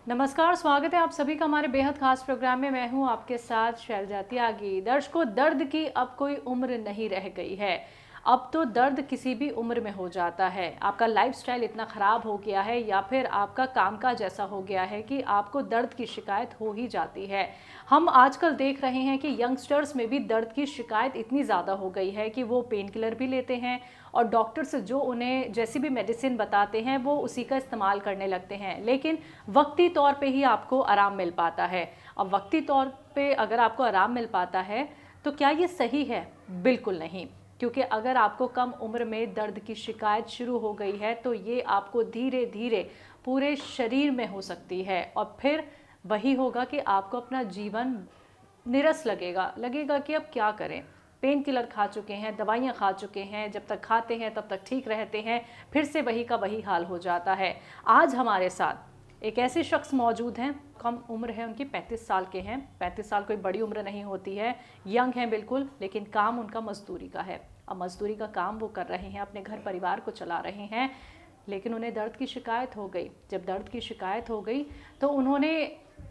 नमस्कार, स्वागत है आप सभी का हमारे बेहद खास प्रोग्राम में। मैं हूं आपके साथ शैलजा त्यागी। दर्शकों, दर्द की अब कोई उम्र नहीं रह गई है। अब तो दर्द किसी भी उम्र में हो जाता है। आपका लाइफस्टाइल इतना ख़राब हो गया है या फिर आपका कामकाज ऐसा हो गया है कि आपको दर्द की शिकायत हो ही जाती है। हम आजकल देख रहे हैं कि यंगस्टर्स में भी दर्द की शिकायत इतनी ज़्यादा हो गई है कि वो पेन किलर भी लेते हैं और डॉक्टर से जो उन्हें जैसी भी मेडिसिन बताते हैं वो उसी का इस्तेमाल करने लगते हैं। लेकिन वक्ती तौर पे ही आपको आराम मिल पाता है। अब वक्ती तौर पे अगर आपको आराम मिल पाता है तो क्या ये सही है? बिल्कुल नहीं, क्योंकि अगर आपको कम उम्र में दर्द की शिकायत शुरू हो गई है तो ये आपको धीरे धीरे पूरे शरीर में हो सकती है और फिर वही होगा कि आपको अपना जीवन नीरस लगेगा कि अब क्या करें। पेन किलर खा चुके हैं, दवाइयाँ खा चुके हैं, जब तक खाते हैं तब तक ठीक रहते हैं, फिर से वही का वही हाल हो जाता है। आज हमारे साथ एक ऐसे शख्स मौजूद हैं, कम उम्र है उनकी, 35 साल के हैं। 35 साल कोई बड़ी उम्र नहीं होती है, यंग हैं बिल्कुल, लेकिन काम उनका मजदूरी का है। अब मजदूरी का काम वो कर रहे हैं, अपने घर परिवार को चला रहे हैं, लेकिन उन्हें दर्द की शिकायत हो गई। जब दर्द की शिकायत हो गई तो उन्होंने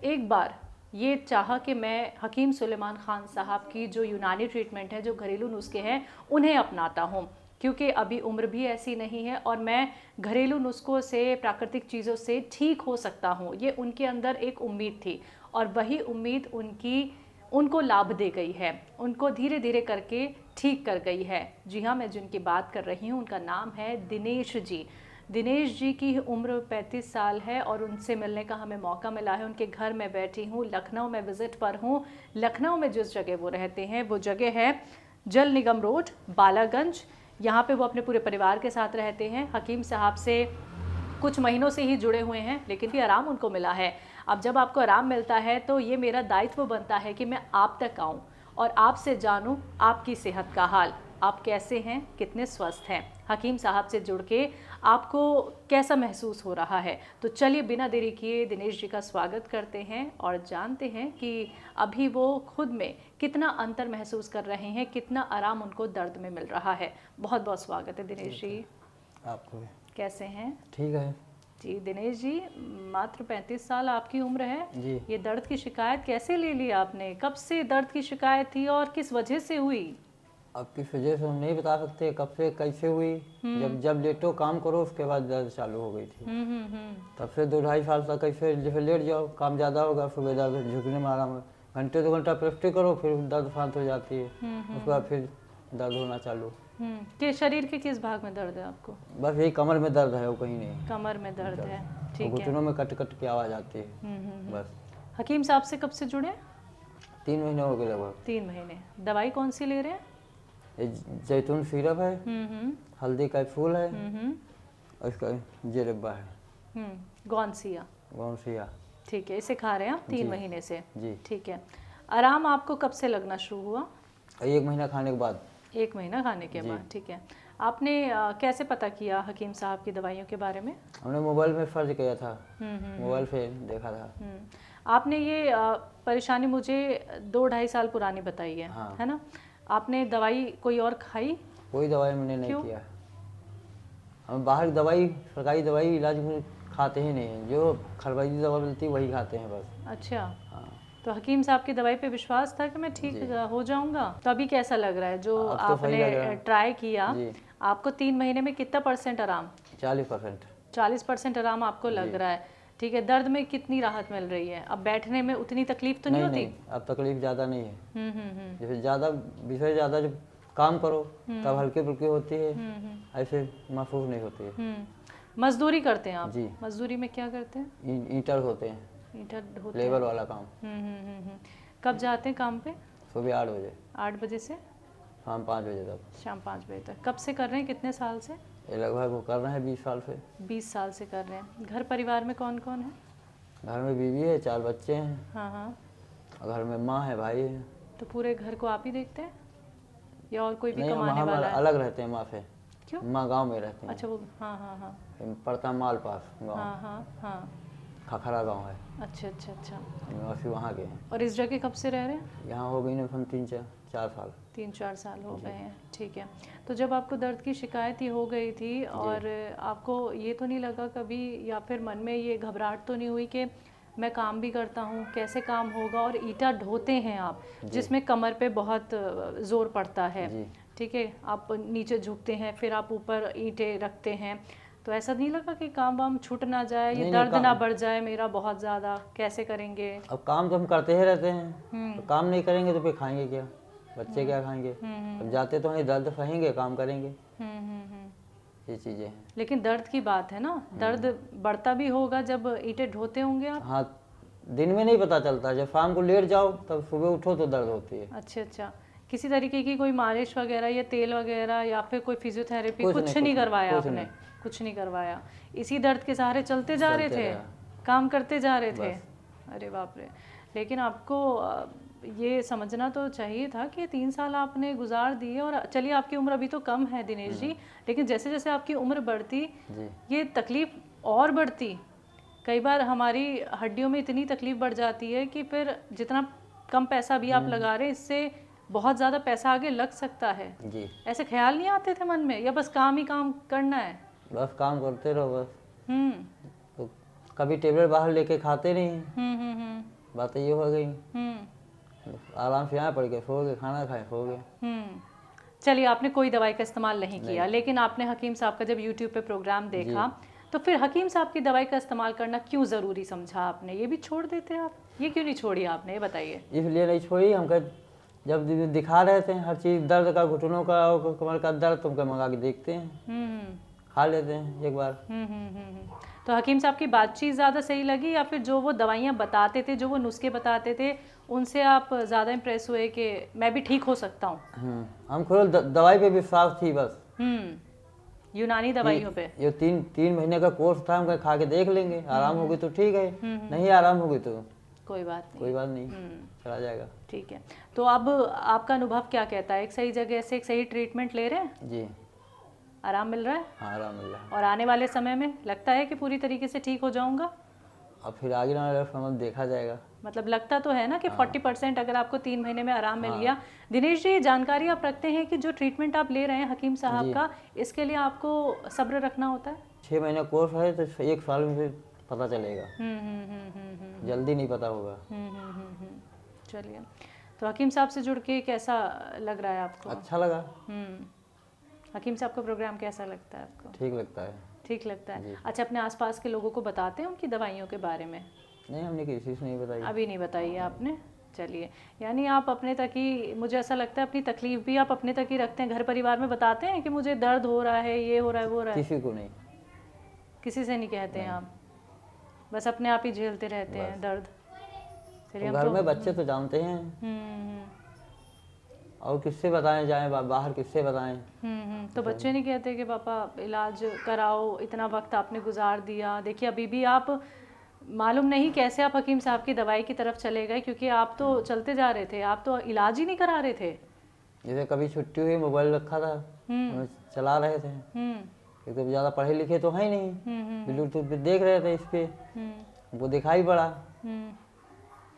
एक बार ये चाहा कि मैं हकीम सुलेमान ख़ान साहब की जो यूनानी ट्रीटमेंट है, जो घरेलू नुस्खे हैं, उन्हें अपनाता हूँ, क्योंकि अभी उम्र भी ऐसी नहीं है और मैं घरेलू नुस्खों से, प्राकृतिक चीज़ों से ठीक हो सकता हूँ। ये उनके अंदर एक उम्मीद थी और वही उम्मीद उनको लाभ दे गई है, उनको धीरे धीरे करके ठीक कर गई है। जी हाँ, मैं जिनकी बात कर रही हूँ उनका नाम है दिनेश जी। दिनेश जी की उम्र 35 साल है और उनसे मिलने का हमें मौका मिला है। उनके घर में बैठी हूँ, लखनऊ में विज़िट पर हूँ। लखनऊ में जिस जगह वो रहते हैं वो जगह है जल निगम रोड, बालागंज। यहाँ पे वो अपने पूरे परिवार के साथ रहते हैं। हकीम साहब से कुछ महीनों से ही जुड़े हुए हैं, लेकिन भी आराम उनको मिला है। अब जब आपको आराम मिलता है तो ये मेरा दायित्व बनता है कि मैं आप तक आऊँ और आपसे जानूँ आपकी सेहत का हाल, आप कैसे हैं, कितने स्वस्थ हैं। हकीम साहब से जुड़ के आपको कैसा महसूस हो रहा है। तो चलिए बिना देरी किए दिनेश जी का स्वागत करते हैं और जानते हैं कि अभी वो खुद में कितना अंतर महसूस कर रहे हैं, कितना आराम उनको दर्द में मिल रहा है। बहुत बहुत स्वागत है दिनेश जी। आपको भी। कैसे हैं? ठीक है जी दिनेश जी, मात्र 35 साल आपकी उम्र है जी। ये दर्द की शिकायत कैसे ले ली आपने? कब से दर्द की शिकायत थी और किस वजह से हुई? अब किस वजह से हम नहीं बता सकते, कब से कैसे हुई। जब लेटो काम करो उसके बाद दर्द चालू हो गई थी। तब से 2-2.5 साल तक कैसे जैसे लेट जाओ, काम ज़्यादा होगा, सुबह दर्द, झुकने में आराम है, घंटे 2 घंटा प्रैक्टिस करो फिर दर्द शांत हो जाती है। उसके बाद फिर दर्द होना चालू। कि शरीर के किस भाग में दर्द है आपको? बस यही कमर में दर्द है, वो कहीं नहीं। कमर में दर्द है, ठीक है। घुटनों में कट कट की आवाज़ आती है बस। हकीम साहब से कब से जुड़े? 3 महीने हो गए लगभग। 3 महीने। दवाई कौन सी ले रहे हैं? ये जैतून सिरप है, हल्दी का फूल है, और इसका जेरब्बा है, गौनसिया। गौनसिया। ठीक है, इसे खा रहे हैं आप 3 जी। महीने से? जी। ठीक है। आराम आपको कब से लगना शुरू हुआ? 1 महीना खाने के बाद। 1 महीना खाने के बाद, ठीक है। आपने कैसे पता किया हकीम साहब की दवाइयों के बारे में? हमने मोबाइल में सर्च किया था, मोबाइल पे देखा था। आपने ये परेशानी मुझे 2-2.5 साल पुरानी बताई है, हाँ। है ना? आपने दवाई कोई और खाई? कोई दवाई मैंने नहीं क्यों? किया। हम बाहर की दवाई, सरकारी दवाई इलाज में खाते ही नहीं हैं, जो खरबैती दवा मिलती है वही खाते हैं बस। अच्छा। हाँ। तो हकीम साहब की दवाई पे विश्वास था कि मैं ठीक जी। हो जाऊंगा? तो अभी कैसा लग रहा है जो अब तो सही लग रहा आपने है। ट्राई किया? जी। आपको 3 महीने में कितना % आराम? 40%। 40% आराम आपको लग रहा है, ठीक है। दर्द में कितनी राहत मिल रही है? अब बैठने में उतनी तकलीफ तो नहीं होती? नहीं, अब तकलीफ ज़्यादा नहीं है। जैसे ज़्यादा विषय ज़्यादा जब काम करो तब हल्की फुल्की होती है, ऐसे महसूस नहीं होती है। मजदूरी करते हैं आप? जी। मजदूरी में क्या करते हैं? ईंटर होते हैं, ईंटर होते हैं। लेबर वाला काम। कब जाते हैं काम पे? सुबह 8 बजे, 8 बजे से शाम 5 बजे तक। शाम 5 बजे तक। कब से कर रहे हैं, कितने साल से? ये लगभग वो कर रहे हैं 20 साल से। 20 साल से कर रहे हैं। घर परिवार में कौन कौन है? घर में बीवी है, 4 बच्चे हैं, हाँ हाँ। और घर में माँ है, भाई है। तो पूरे घर को आप ही देखते हैं या और कोई भी नहीं, कमाने हम वाला है? अलग रहते हैं माँ से। क्यों? माँ गांव में रहती हैं। अच्छा, वो हाँ हाँ हाँ पड़ता माल पास गांव, हाँ हाँ हाँ। खखरा गांव है। अच्छा अच्छा अच्छा। निवासी वहाँ के हैं। और इस जगह कब से रह रहे हैं? यहाँ हो गई ना हम 3-4 साल। 3-4 साल हो गए हैं, ठीक है। तो जब आपको दर्द की शिकायत ही हो गई थी और आपको ये तो नहीं लगा कभी या फिर मन में ये घबराहट तो नहीं हुई कि मैं काम भी करता हूँ, कैसे काम होगा, और ईंटा ढोते हैं आप जिसमें कमर पे बहुत ज़ोर पड़ता है, ठीक है, आप नीचे झुकते हैं, फिर आप ऊपर ईंटें रखते हैं, तो ऐसा नहीं लगा कि काम वाम छूट ना जाए, ये दर्द ना बढ़ जाए मेरा बहुत ज़्यादा, कैसे करेंगे? अब काम तो हम करते ही रहते हैं, तो काम नहीं करेंगे तो फिर खाएंगे क्या, बच्चे क्या खाएंगे? अब जाते तो हैं, दर्द सहेंगे, काम करेंगे, ये चीज़ें हैं। लेकिन दर्द की बात है ना, दर्द बढ़ता भी होगा जब ईंटें ढोते होंगे आप? हाँ, दिन में नहीं पता चलता, जब शाम को लेट जाओ तब सुबह उठो तो दर्द होती है। अच्छा, किसी तरीके की कोई मालिश वगैरह या तेल वगैरह या फिर कोई फिजियोथेरेपी कुछ नहीं करवाया आपने? कुछ नहीं करवाया, इसी दर्द के सहारे चलते जा रहे थे, काम करते जा रहे थे? अरे बाप रे। लेकिन आपको ये समझना तो चाहिए था कि 3 साल आपने गुजार दिए, और चलिए आपकी उम्र अभी तो कम है दिनेश जी, लेकिन जैसे जैसे आपकी उम्र बढ़ती ये तकलीफ और बढ़ती। कई बार हमारी हड्डियों में इतनी तकलीफ बढ़ जाती है कि फिर जितना कम पैसा भी आप लगा रहे हैं, इससे बहुत ज़्यादा पैसा आगे लग सकता है जी। ऐसे ख्याल नहीं आते थे मन में, या बस काम ही काम करना है? बस काम करते रहो बस। तो कभी टेबल बाहर लेके खाते नहीं। बात ये हो गई, आराम से यहाँ पड़ के सो गए, खाना खाए सो गए। चलिए, आपने कोई दवाई का इस्तेमाल नहीं किया, लेकिन आपने हकीम साहब का जब यूट्यूब पे प्रोग्राम देखा तो फिर हकीम साहब की दवाई का इस्तेमाल करना क्यों ज़रूरी समझा आपने? ये भी छोड़ देते आप, ये क्यों नहीं छोड़ी आपने, ये बताइए। इसलिए नहीं छोड़ी, हम जब दिखा रहे थे हर चीज़, दर्द का, घुटनों का, कमर का दर्द, तुमको मंगा के देखते हैं, खा लेते हैं एक बार। तो हकीम साहब की बातचीत ज़्यादा सही लगी, या फिर जो वो दवाइयाँ बताते थे, जो वो नुस्खे बताते थे, उनसे आप ज़्यादा इम्प्रेस हुए कि मैं भी ठीक हो सकता हूँ? हम खुद दवाई पे विश्वास थी बस, यूनानी दवाइयों पे। ये 3 महीने का कोर्स था, हम खा के देख लेंगे, आराम होगी तो ठीक है, नहीं आराम होगी तो कोई बात नहीं, चला जाएगा। ठीक है, तो अब आपका अनुभव क्या कहता है? एक सही जगह से एक सही ट्रीटमेंट ले रहे हैं जी, आराम मिल रहा है? हाँ, आराम मिल रहा है। और आने वाले समय में लगता है कि पूरी तरीके से ठीक हो जाऊंगा? अब फिर आगे ना समझ देखा जाएगा। मतलब लगता तो है ना कि 40% अगर आपको 3 महीने में आराम मिल गया। दिनेश जी, जानकारी आप रखते हैं कि जो ट्रीटमेंट आप ले रहे हैं हकीम साहब का, इसके लिए आपको सब्र रखना होता है? 6 महीने कोर्स है तो 1 साल में फिर पता चलेगा, जल्दी नहीं पता होगा। चलिए, तो हकीम साहब से जुड़ के कैसा लग रहा है आपको? अच्छा लगा। हकीम साहब का प्रोग्राम कैसा लगता है आपको? ठीक लगता है। ठीक लगता है। अच्छा, अपने आसपास के लोगों को बताते हैं उनकी दवाइयों के बारे में? नहीं, हमने किसी से नहीं बताई। अभी नहीं बताई है आपने? चलिए, यानी आप अपने तक ही, मुझे ऐसा लगता है अपनी तकलीफ भी आप अपने तक ही रखते हैं, घर परिवार में बताते हैं कि मुझे दर्द हो रहा है, ये हो रहा है, वो हो रहा है? किसी को नहीं, किसी से नहीं कहते हैं आप, बस अपने आप ही झेलते रहते हैं दर्द? तो घर में बच्चे तो जानते हैं, और किससे बताएं, जाएं बाहर किससे बताएं? तो बच्चे नहीं कहते कि पापा इलाज कराओ, इतना वक्त आपने गुजार दिया, देखिए अभी भी आप, मालूम नहीं कैसे आप हकीम साहब की दवाई की तरफ चले गए, क्योंकि आप तो चलते जा रहे थे, आप तो इलाज ही नहीं करा रहे थे। जैसे कभी छुट्टी हुई, मोबाइल रखा था, चला रहे थे, एक तो ज़्यादा पढ़े लिखे तो है नहीं, ब्लूटूथ पे देख रहे थे, इस पे वो दिखाई पड़ा,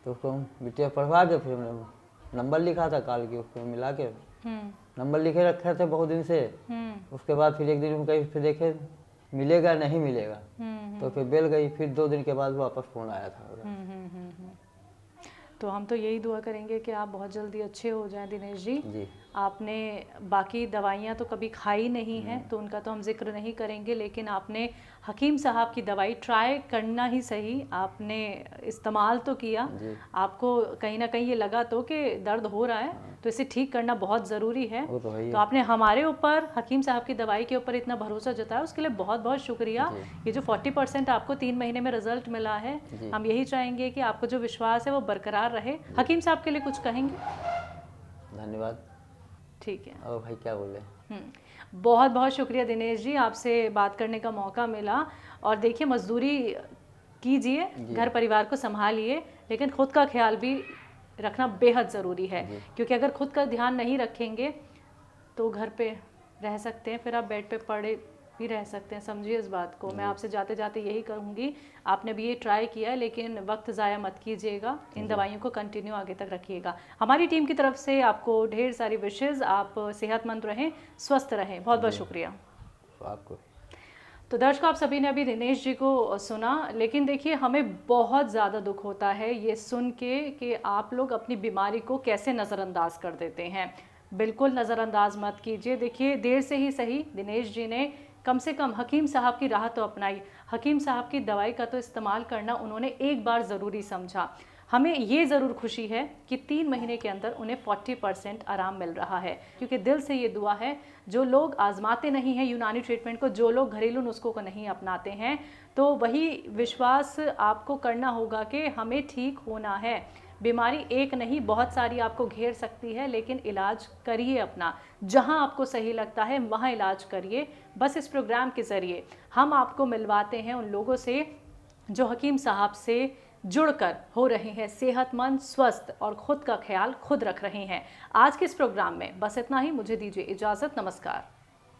तो उसको बिटिया पढ़वा के फिर हमने नंबर लिखा था काल के, उसको मिला के नंबर लिखे रखे थे बहुत दिन से। उसके बाद फिर एक दिन हम कहीं फिर देखे मिलेगा नहीं मिलेगा, तो फिर बेल गई, फिर 2 दिन के बाद वापस फोन आया था। तो हम तो यही दुआ करेंगे कि आप बहुत जल्दी अच्छे हो जाएं दिनेश जी। आपने बाकी दवाइयाँ तो कभी खाई नहीं हैं, तो उनका तो हम जिक्र नहीं करेंगे, लेकिन आपने हकीम साहब की दवाई ट्राई करना ही सही, आपने इस्तेमाल तो किया, आपको कहीं ना कहीं ये लगा तो कि दर्द हो रहा है, तो इसे ठीक करना बहुत ज़रूरी है। तो आपने हमारे ऊपर, हकीम साहब की दवाई के ऊपर इतना भरोसा जताया, उसके लिए बहुत बहुत शुक्रिया। ये जो 40% आपको 3 महीने में रिजल्ट मिला है, हम यही चाहेंगे कि आपको जो विश्वास है वो बरकरार रहे। हकीम साहब के लिए कुछ कहेंगे? धन्यवाद। ठीक है। और भाई क्या बोले? बहुत बहुत शुक्रिया दिनेश जी, आपसे बात करने का मौका मिला। और देखिए, मजदूरी कीजिए, घर परिवार को संभालिए, लेकिन खुद का ख्याल भी रखना बेहद ज़रूरी है, क्योंकि अगर खुद का ध्यान नहीं रखेंगे तो घर पे रह सकते हैं, फिर आप बेड पे पड़े भी रह सकते हैं, समझिए इस बात को। मैं आपसे जाते जाते यही कहूँगी, आपने भी ये ट्राई किया है, लेकिन वक्त ज़ाया मत कीजिएगा, इन दवाइयों को कंटिन्यू आगे तक रखिएगा। हमारी टीम की तरफ से आपको ढेर सारी विशेज़, आप सेहतमंद रहें, स्वस्थ रहें। बहुत बहुत शुक्रिया आपको। तो दर्शकों, आप सभी ने अभी दिनेश जी को सुना, लेकिन देखिए हमें बहुत ज़्यादा दुख होता है ये सुन के कि आप लोग अपनी बीमारी को कैसे नज़रअंदाज कर देते हैं। बिल्कुल नज़रअंदाज मत कीजिए। देखिए देर से ही सही दिनेश जी ने कम से कम हकीम साहब की राह तो अपनाई, हकीम साहब की दवाई का तो इस्तेमाल करना उन्होंने एक बार ज़रूरी समझा। हमें ये ज़रूर खुशी है कि 3 महीने के अंदर उन्हें 40% आराम मिल रहा है, क्योंकि दिल से ये दुआ है, जो लोग आजमाते नहीं हैं यूनानी ट्रीटमेंट को, जो लोग घरेलू नुस्खों को नहीं अपनाते हैं, तो वही विश्वास आपको करना होगा कि हमें ठीक होना है। बीमारी एक नहीं बहुत सारी आपको घेर सकती है, लेकिन इलाज करिए अपना, जहां आपको सही लगता है वहां इलाज करिए। बस इस प्रोग्राम के ज़रिए हम आपको मिलवाते हैं उन लोगों से जो हकीम साहब से जुड़कर हो रहे हैं सेहतमंद, स्वस्थ और खुद का ख्याल खुद रख रहे हैं। आज के इस प्रोग्राम में बस इतना ही। मुझे दीजिए इजाज़त। नमस्कार।